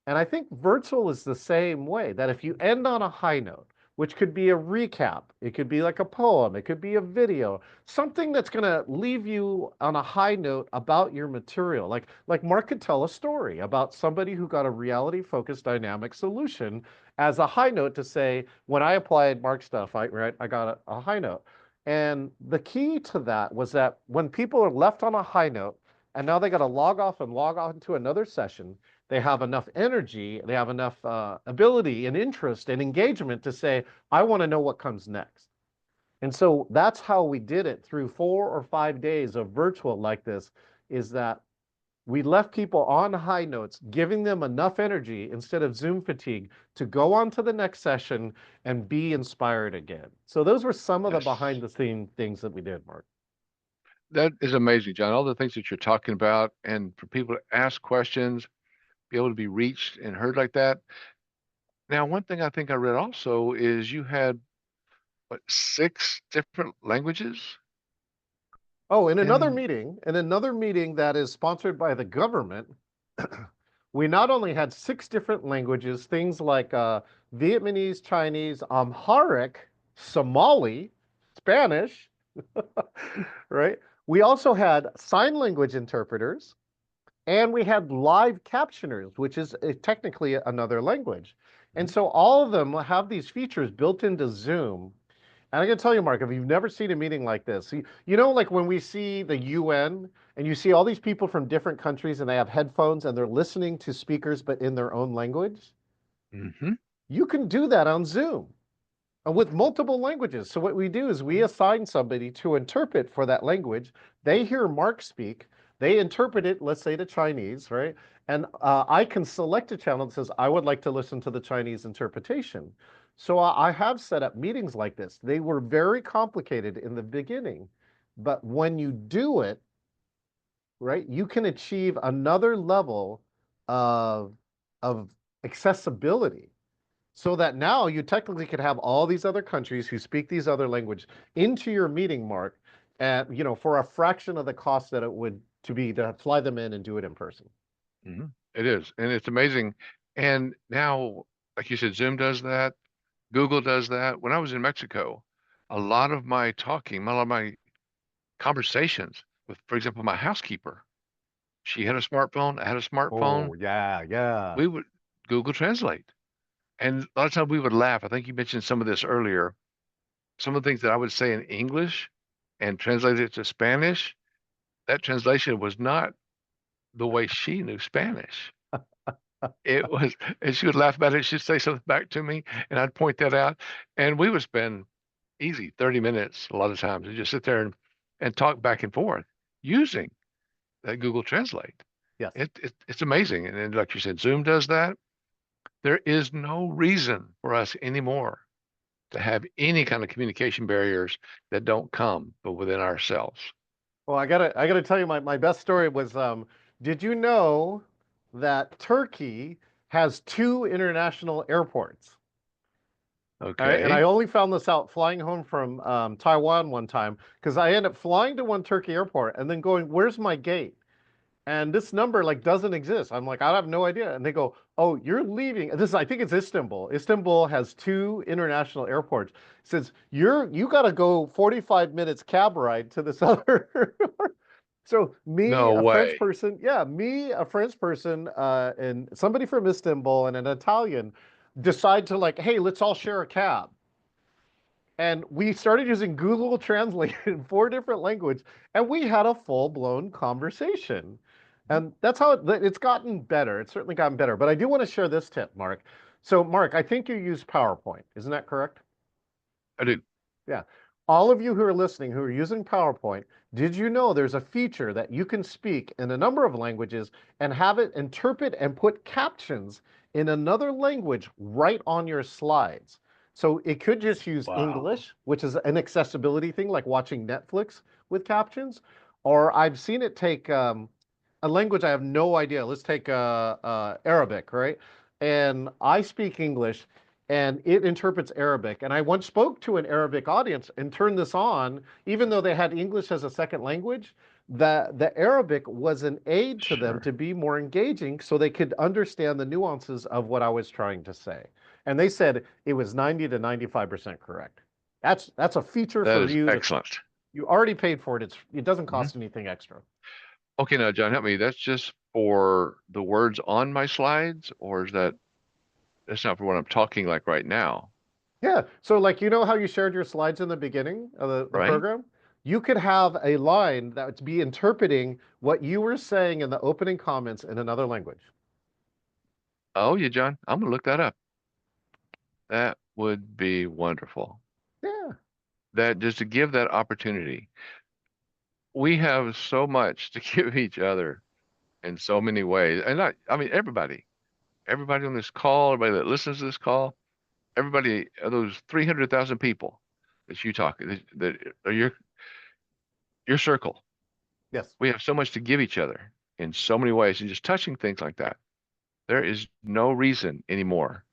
And I think virtual is the same way, that if you end on a high note, which could be a recap, it could be like a poem, it could be a video, something that's going to leave you on a high note about your material. Like Mark could tell a story about somebody who got a reality focused dynamic solution as a high note to say, when I applied Mark's stuff, I got a high note. And the key to that was that when people are left on a high note and now they got to log off and log on to another session, they have enough energy, they have enough ability and interest and engagement to say, I want to know what comes next. And so that's how we did it through 4 or 5 days of virtual like this, is that we left people on high notes, giving them enough energy instead of Zoom fatigue to go on to the next session and be inspired again. So those were some of the behind Yes. the scene things that we did, Mark. That is amazing, John. All the things that you're talking about, and for people to ask questions, be able to be reached and heard like that. Now, one thing I think I read also is you had what, 6 different languages Oh, in. in another meeting that is sponsored by the government, we not only had 6 different languages, things like Vietnamese, Chinese, Amharic, Somali, Spanish, right? We also had sign language interpreters, and we had live captioners, which is technically another language. And Mhm. so all of them have these features built into Zoom. And I can tell you, Mark, if you've never seen a meeting like this, you know, like when we see the UN and you see all these people from different countries and they have headphones and they're listening to speakers, but in their own language, Mhm. you can do that on Zoom with multiple languages. So what we do is we Mhm. assign somebody to interpret for that language. They hear Mark speak. They interpret it, let's say to Chinese, right? And I can select a channel that says, I would like to listen to the Chinese interpretation. So I have set up meetings like this. They were very complicated in the beginning, but when you do it, right, you can achieve another level of, of accessibility, so that now you technically could have all these other countries who speak these other languages into your meeting, Mark, and for a fraction of the cost that it would to be to fly them in and do it in person. Mhm. It is, and it's amazing. And now, like you said, Zoom does that. Google does that. When I was in Mexico, a lot of my talking, a lot of my conversations with, for example, my housekeeper, she had a smartphone, I had a smartphone. Oh, yeah, yeah. We would Google Translate. And a lot of times we would laugh. I think you mentioned some of this earlier. Some of the things that I would say in English and translate it to Spanish, that translation was not the way she knew Spanish. It was, and she would laugh about it. She'd say something back to me, and I'd point that out. And we would spend easy 30 minutes a lot of times and just sit there and talk back and forth using that Google Translate. Yes. It's amazing. And then, like you said, Zoom does that. There is no reason for us anymore to have any kind of communication barriers that don't come but within ourselves. Well, I gotta tell you, my best story was, did you know that Turkey has 2 international airports? All right, and I Okay. only found this out flying home from Taiwan one time, because I ended up flying to one Turkey airport and then going, "Where's my gate?" And this number like doesn't exist. I'm like, I have no idea. And they go, "Oh, you're leaving." This is, I think it's Istanbul. Istanbul has 2 international airports. It says you got to go 45 minutes cab ride to this other. So me, No a French way. person, yeah, me, a French person, and somebody from Istanbul and an Italian decide to like, hey, let's all share a cab. And we started using Google Translate in 4 different languages, and we had a full-blown conversation. And that's how it's gotten better. It's certainly gotten better. But I do want to share this tip, Mark. So, Mark, I think you use PowerPoint. Isn't that correct? I do. Yeah. All of you who are listening who are using PowerPoint, did you know there's a feature that you can speak in a number of languages and have it interpret and put captions in another language right on your slides? So it could just use Wow. English, which is an accessibility thing, like watching Netflix with captions, or I've seen it take a language I have no idea. Let's take Arabic, right? And I speak English, and it interprets Arabic. And I once spoke to an Arabic audience and turned this on, even though they had English as a second language. The Arabic was an aid to them to Sure. be more engaging so they could understand the nuances of what I was trying to say. And they said it was 90 to 95% correct. That's a feature That for is you. That's excellent. you already paid for it. It doesn't Mhm. cost anything extra. Okay, now, John, help me. That's just for the words on my slides, or is that's not for what I'm talking like right now, Yeah. So like you know how you shared your slides in the beginning of the right? program? You could have a line that would be interpreting what you were saying in the opening comments in another language. Oh, yeah, John, I'm gonna look that up. That would be wonderful. Yeah. That just to give that opportunity. We have so much to give each other in so many ways. And not, I mean, everybody on this call, everybody that listens to this call, everybody, those 300,000 people that you talk, that are your circle. Yes. We have so much to give each other in so many ways, and just touching things like that. There is no reason anymore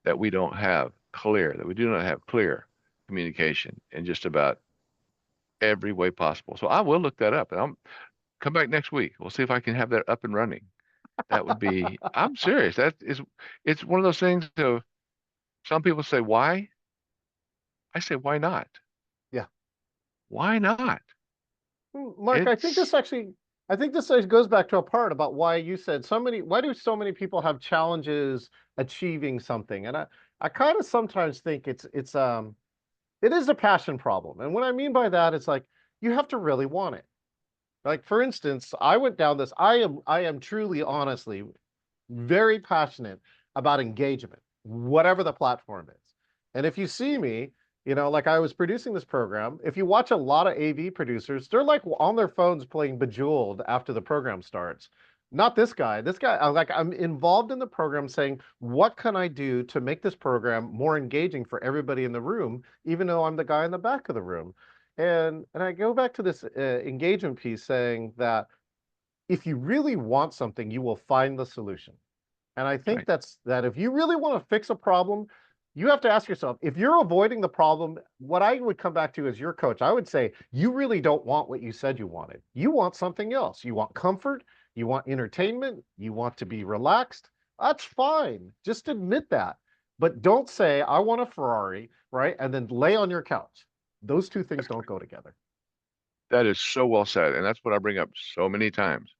that we do not have clear communication in just about every way possible. So I will look that up and I'll come back next week. We'll see if I can have that up and running. That would be, I'm serious. It's one of those things of some people say, why? I say, why not? Yeah. Why not? Mark, It's I think this goes back to a part about why you said why do so many people have challenges achieving something? And I kind of sometimes think it is a passion problem. And what I mean by that is like you have to really want it. Like for instance, I went down this. I am truly, honestly, very passionate about engagement, whatever the platform is. And if you see me, you know, like I was producing this program, if you watch a lot of AV producers, they're like on their phones playing Bejeweled after the program starts. Not this guy. This guy, I'm involved in the program saying, what can I do to make this program more engaging for everybody in the room, even though I'm the guy in the back of the room? And I go back to this engagement piece saying that if you really want something, you will find the solution. And I think right. that if you really want to fix a problem, you have to ask yourself, if you're avoiding the problem, what I would come back to as your coach, I would say, you really don't want what you said you wanted. You want something else. You want comfort, you want entertainment, you want to be relaxed. That's fine. Just admit that. But don't say, I want a Ferrari, right? And then lay on your couch. Those two things don't go together. That is so well said. And that's what I bring up so many times,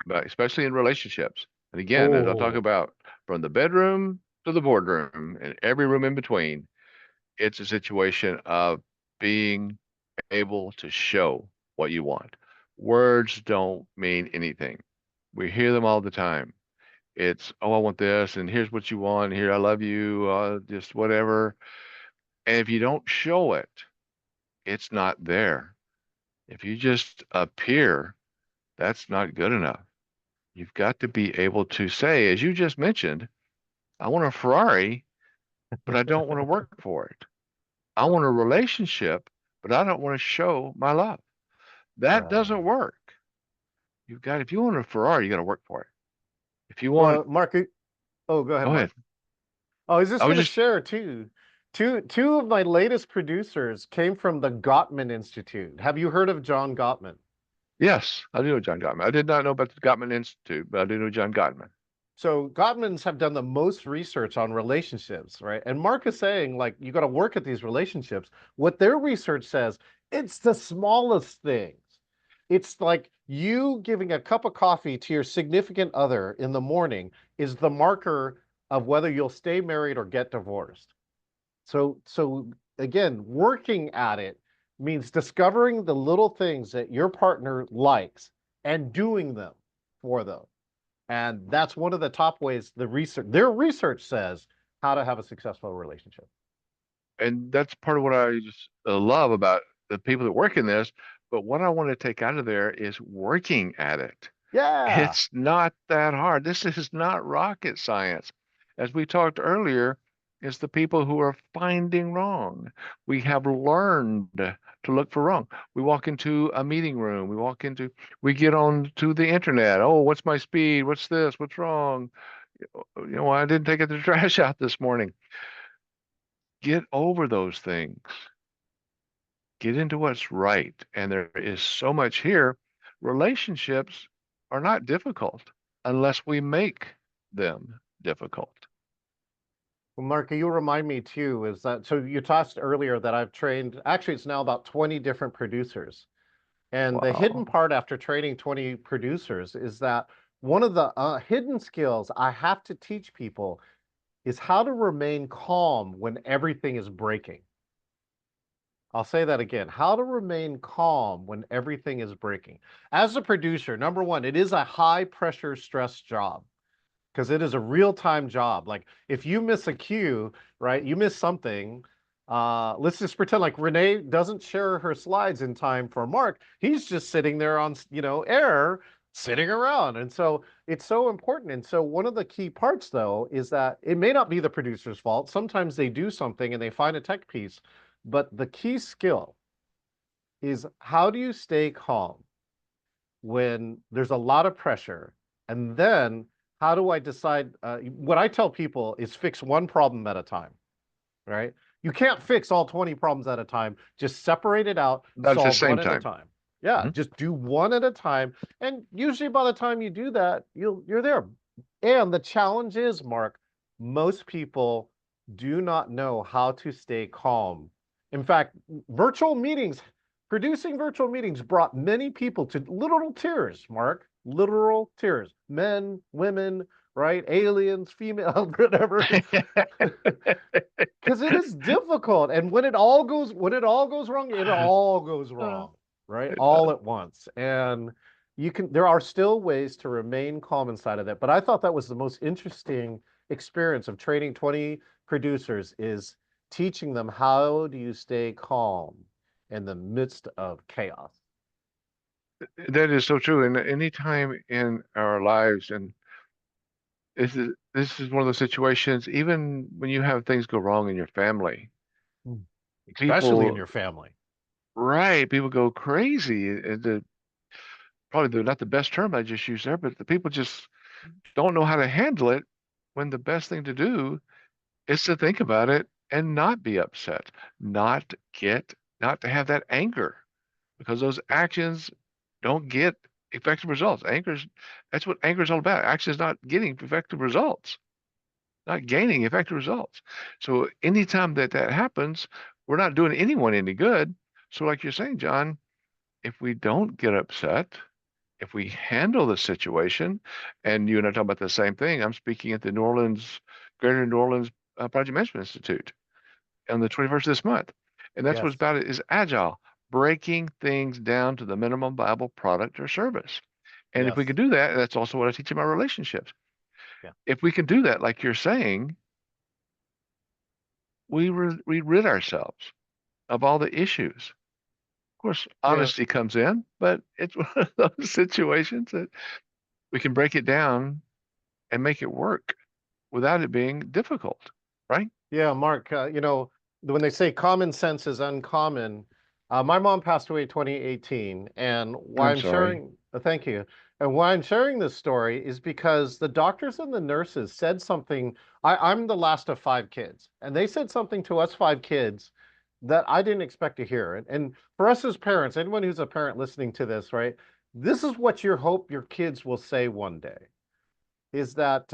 but especially in relationships. And again, as I talk Oh, about from the bedroom to the boardroom and every room in between, it's a situation of being able to show what you want. Words don't mean anything. We hear them all the time. It's, oh, I want this, and here's what you want. Here, I love you, just whatever. And if you don't show it, it's not there. If you just appear, that's not good enough. You've got to be able to say, as you just mentioned, I want a Ferrari, but I don't want to work for it. I want a relationship, but I don't want to show my love. That doesn't right. work. If you want a Ferrari, you got to work for it. If you want, Well, Mark, oh, go ahead, go ahead. Mark. Oh, I was just I was going to just, share too. Two of my latest producers came from the Gottman Institute. Have you heard of John Gottman? yes, I do know John Gottman. I did not know about the Gottman Institute, but I do know John Gottman. So Gottmans have done the most research on relationships, right? And Mark is saying like you got to work at these relationships. What their research says, it's the smallest things. It's like you giving a cup of coffee to your significant other in the morning is the marker of whether you'll stay married or get divorced. So again, working at it means discovering the little things that your partner likes and doing them for them. And that's one of the top ways their research says how to have a successful relationship. And that's part of what I just love about the people that work in this, but what I want to take out of there is working at it. Yeah. It's not that hard. This is not rocket science. As we talked earlier, it's the people who are finding wrong. We have learned to look for wrong. We walk into a meeting room, we get on to the internet. Oh, what's my speed? What's this? What's wrong? I didn't take the trash out this morning. Get over those things. Get into what's right. And there is so much here. Relationships are not difficult unless we make them difficult. Well, Mark, you remind me too, is that so you talked earlier that I've trained, actually, it's now about 20 different producers. And the hidden Wow. part after training 20 producers is that one of the hidden skills I have to teach people is how to remain calm when everything is breaking. I'll say that again. How to remain calm when everything is breaking. As a producer, number one, it is a high pressure stress job because it is a real-time job. Like if you miss a cue, right? You miss something. Let's just pretend like Renee doesn't share her slides in time for Mark. He's just sitting there on, air, sitting around. And so it's so important. And so one of the key parts though is that it may not be the producer's fault. Sometimes they do something and they find a tech piece, but the key skill is how do you stay calm when there's a lot of pressure? And then how do I decide? What I tell people is fix one problem at a time, right? You can't fix all 20 problems at a time. Just separate it out, Not at the solve one same at a time. time. Yeah, Mhm. just do one at a time. And usually by the time you do that, you're there. And the challenge is, Mark, most people do not know how to stay calm. In fact, virtual meetings, producing virtual meetings brought many people to literal tears, Mark, literal tears. Men, women, right? Aliens, female, whatever. Because it is difficult. And when it all goes wrong, it all goes Uh, wrong, right? it All does. at once. And there are still ways to remain calm inside of that. But I thought that was the most interesting experience of training 20 producers is teaching them how do you stay calm in the midst of chaos. That is so true. And any time in our lives, and this is one of those situations, even when you have things go wrong in your family, Especially in people, your family. right, people go crazy. Probably not the best term I just used there, but the people just don't know how to handle it when the best thing to do is to think about it and not be upset, not to have that anger, because those actions don't get effective results. That's what anger is all about. Action is not getting effective results, not gaining effective results. So anytime that happens, we're not doing anyone any good. So like you're saying, John, if we don't get upset, if we handle the situation, and you and I talk about the same thing. I'm speaking at the Greater New Orleans Project Management Institute on the 21st of this month. And that's what's Yes. about it is agile, breaking things down to the minimum viable product or service. And if we Yes. can do that, that's also what I teach in my relationships. Yeah. If we can do that, like you're saying, we rid ourselves of all the issues. Of course, Yeah. honesty comes in, but it's one of those situations that we can break it down and make it work without it being difficult, right? Yeah, Mark, when they say common sense is uncommon, my mom passed away 2018, and why I'm I'm sorry. sharing, thank you. And why I'm sharing this story is because the doctors and the nurses said something. I'm the last of five kids, and they said something to us five kids that I didn't expect to hear. And for us as parents, anyone who's a parent listening to this, right, this is what you hope your kids will say one day, is that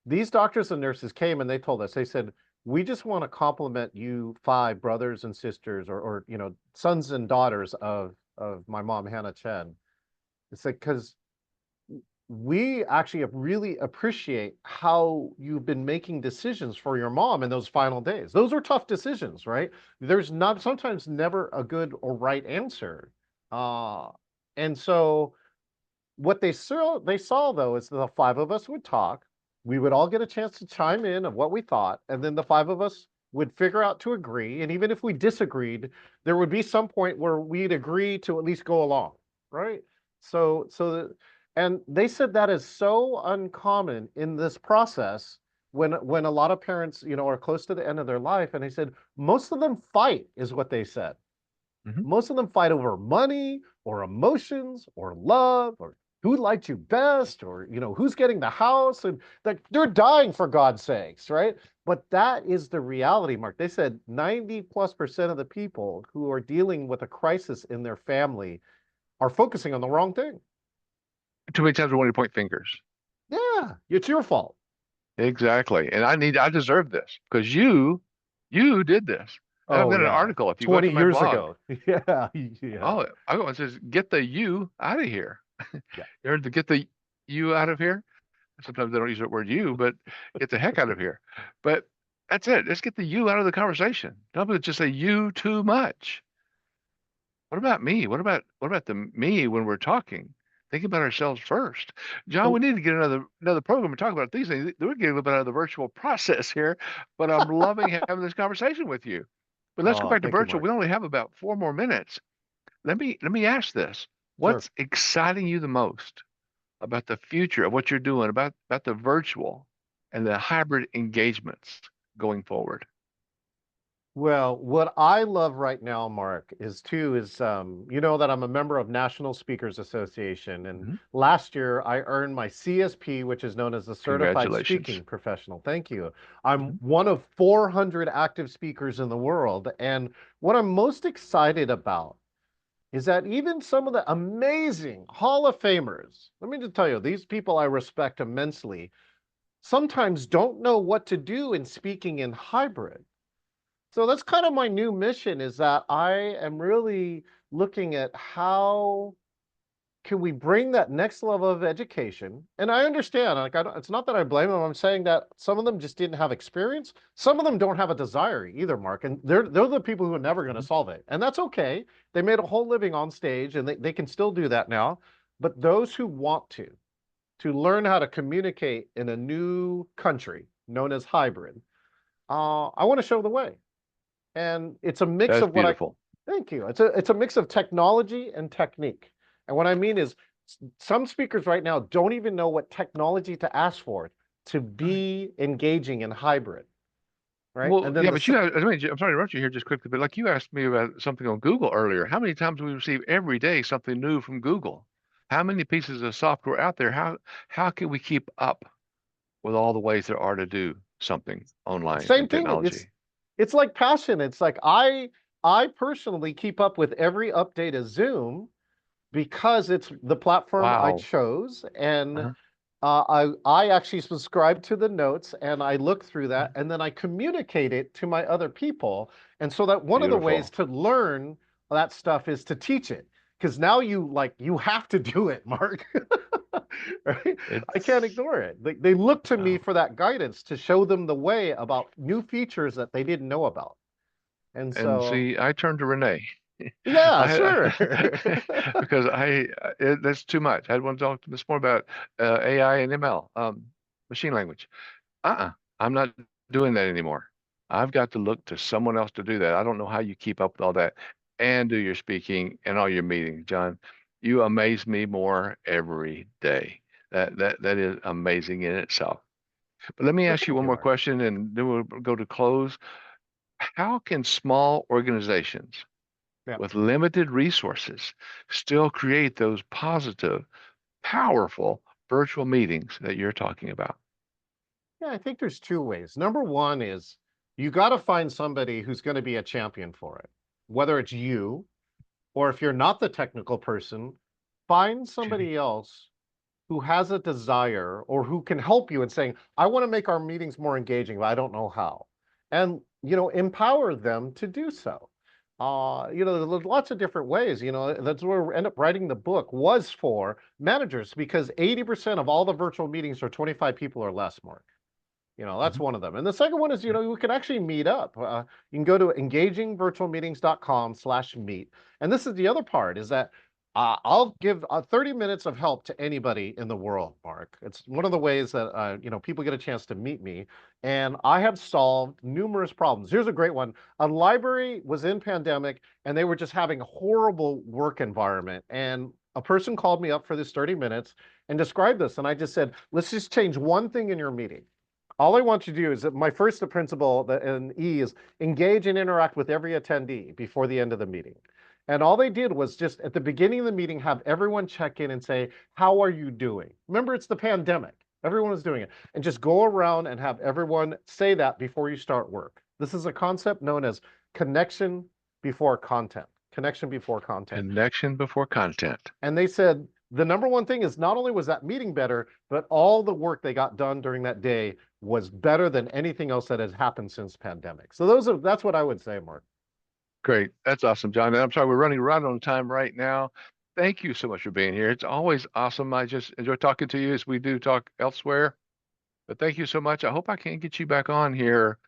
these doctors and nurses came and they told us, they said, we just want to compliment you five brothers and sisters or sons and daughters of my mom, Hannah Chen. It's like, because we actually really appreciate how you've been making decisions for your mom in those final days. Those are tough decisions, right? There's not sometimes never a good or right answer. Uh, and so what they saw though is the five of us would talk. We would all get a chance to chime in of what we thought, and then the five of us would figure out to agree, and even if we disagreed, there would be some point where we'd agree to at least go along, right? So, and they said that is so uncommon in this process when a lot of parents, are close to the end of their life, and they said most of them fight, is what they said. Hmm. Most of them fight over money or emotions or love or who liked you best or who's getting the house, and like they're dying for God's sakes, right? But that is the reality, Mark. They said 90+% of the people who are dealing with a crisis in their family are focusing on the wrong thing. Too many times we want to point fingers. Yeah, it's your fault. Exactly. And I deserve this because you did this. And I've Oh got an yeah, article. If you go out 20 to my years blog, ago. Yeah, yeah, oh, I go and says, get the you out of here. yeah. You heard the get the you out of here? Sometimes they don't use the word you, but get the heck out of here. But that's it. Let's get the you out of the conversation. Don't just say you too much. What about me? What about the me when we're talking? Think about ourselves first. John, we Oh, need to get another program and talk about these things. We're getting a little bit out of the virtual process here, but I'm loving having this conversation with you. But let's go oh, back to thank you, virtual. Mark. We only have about 4 more minutes. Let me ask this. Sure. What's exciting you the most about the future of what you're doing, about the virtual and the hybrid engagements going forward? Well, what I love right now, Mark, is you know that I'm a member of National Speakers Association, and Mhm. last year I earned my CSP, which is known as the Certified Congratulations. Speaking Professional. Thank you. I'm Mhm. one of 400 active speakers in the world, and what I'm most excited about is that even some of the amazing Hall of Famers, let me just tell you, these people I respect immensely, sometimes don't know what to do in speaking in hybrid. So that's kind of my new mission, is that I am really looking at how can we bring that next level of education. And I understand, like, it's not that I blame them. I'm saying that some of them just didn't have experience. Some of them don't have a desire either, Mark. And they're the people who are never going to Mhm. solve it. And that's okay. They made a whole living on stage, and they can still do that now. But those who want to learn how to communicate in a new country known as hybrid, I want to show the way. And it's a mix That's of what I beautiful. thank you. It's a mix of technology and technique. And what I mean is some speakers right now don't even know what technology to ask for to Right. be engaging in hybrid, right? Well, And then yeah, the but I mean, I'm sorry to interrupt you here just quickly, but like you asked me about something on Google earlier. How many times do we receive every day something new from Google? How many pieces of software out there? How can we keep up with all the ways there are to do something online same and thing. It's technology? it's like passion. It's like I personally keep up with every update of Zoom because it's the platform I Wow. chose, and Uh-huh. I actually subscribe to the notes and I look through Uh-huh. that and then I communicate it to my other people. And so that one of the ways Beautiful. to learn that stuff is to teach it. Because now you have to do it, Mark. Right? I can't It's ignore it. They look to me wow. for that guidance to show them the way about new features that they didn't know about. And And so, see, I turned to Renee. yeah, I sure. because that's too much. I had one talk this morning about AI and ML, machine language. Uh-uh. I'm not doing that anymore. I've got to look to someone else to do that. I don't know how you keep up with all that and do your speaking and all your meetings, John. You amaze me more every day. That is amazing in itself. But let me Well, ask you thank one you, more Mark. question and then we'll go to close. How can small organizations Yeah. with limited resources still create those positive, powerful virtual meetings that you're talking about? Yeah, I think there's two ways. Number one is you got to find somebody who's going to be a champion for it, whether it's you or if you're not the technical person, find Okay. somebody else who has a desire or who can help you in saying, I want to make our meetings more engaging, but I don't know how. And, empower them to do so. There's lots of different ways. That's where we end up writing the book was for managers because 80% of all the virtual meetings are 25 people or less, Mark. That's Mhm. one of them. And the second one is, we can actually meet up. You can go to engagingvirtualmeetings.com/meet. And this is the other part is that I'll give 30 minutes of help to anybody in the world, Mark. It's one of the ways that people get a chance to meet me, and I have solved numerous problems. Here's a great one. A library was in pandemic, and they were just having a horrible work environment. And a person called me up for this 30 minutes and described this, and I just said, let's just change one thing in your meeting. All I want you to do is that my first principle in E is engage and interact with every attendee before the end of the meeting. And all they did was just at the beginning of the meeting have everyone check in and say, how are you doing? Remember, it's the pandemic. Everyone is doing it. And just go around and have everyone say that before you start work. This is a concept known as connection before content. Connection before content. Connection before content. And they said the number one thing is not only was that meeting better, but all the work they got done during that day was better than anything else that has happened since pandemic. So that's what I would say, Mark. Great. That's awesome, John. And I'm sorry, we're running right on time right now. Thank you so much for being here. It's always awesome. I just enjoy talking to you as we do talk elsewhere. But thank you so much. I hope I can get you back on here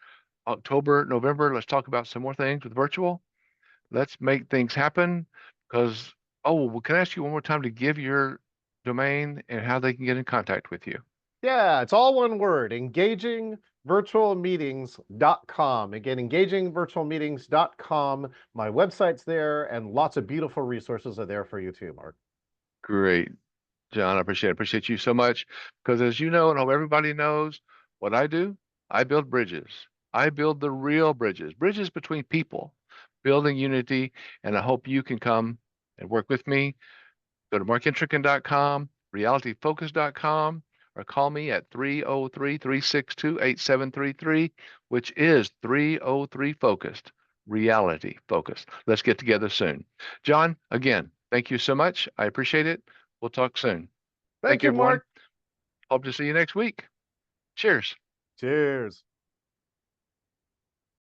October, November. Let's talk about some more things with virtual. Let's make things happen because, oh, well, can I ask you one more time to give your domain and how they can get in contact with you? Yeah, it's all one word, engagingvirtualmeetings.com. Again, engagingvirtualmeetings.com. My website's there, and lots of beautiful resources are there for you too, Mark. Great, John. I appreciate it. Appreciate you so much because as you know, and hope everybody knows what I do, I build bridges. I build the real bridges, bridges between people, building unity. And I hope you can come and work with me. Go to markintrican.com, realityfocus.com, or call me at 303-362-8733, which is 303 Focused, Reality Focused. Let's get together soon. John, again, thank you so much. I appreciate it. We'll talk soon. Thank Thank you, you, everyone. Mark. Hope to see you next week. Cheers. Cheers.